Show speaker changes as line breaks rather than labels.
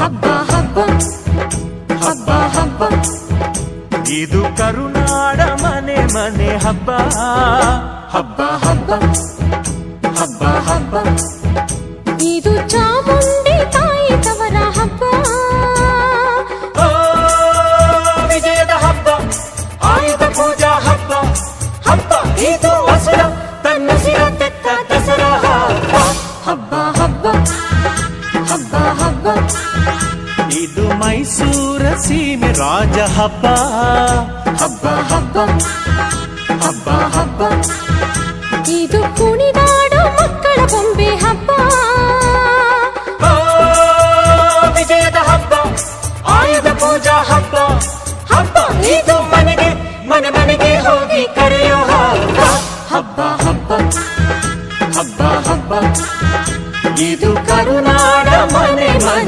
ಹಬ್ಬ ಹಬ್ಬ ಹಬ್ಬ ಹಬ್ಬ
ಇದು ಕರುನಾಡ ಮನೆ ಮನೆ ಹಬ್ಬ
ಹಬ್ಬ ಹಬ್ಬ ಹಬ್ಬ ಹಬ್ಬ ಇದು ಚಾಮುಂಡಿ ತಾಯಿ ತವರ ಹಬ್ಬ
ವಿಜಯದ ಹಬ್ಬ ಆಯುಧ ಪೂಜಾ ಹಬ್ಬ ಹಬ್ಬ ಇದು ಹಸುರ ತನ್ನ ಸಿರ ತೆತ್ತ ದಸರಾ
ಹಬ್ಬ ಹಬ್ಬ ಹಬ್ಬ ಹಬ್ಬ
ಇದು ಮೈಸೂರ ಸೀಮೆ ರಾಜ ಹಬ್ಬ
ಹಬ್ಬ ಹಬ್ಬ ಹಬ್ಬ ಹಬ್ಬ ಇದು ಕುಣಿದಾಡೋ ಮಕ್ಕಳ ಬೊಂಬೆ ಹಬ್ಬ
ವಿಜಯದ ಹಬ್ಬ ಆಯುಧ ಪೂಜಾ ಹಬ್ಬ ಹಬ್ಬ ಇದು ಮನೆಗೆ ಮನೆ ಮನೆಗೆ ಹೋಗಿ ಕರೆಯೋ ಹಬ್ಬ
ಹಬ್ಬ ಹಬ್ಬ ಹಬ್ಬ ಹಬ್ಬ ಇದು ಕರುನಾಡ ಮನೆ ಮನೆ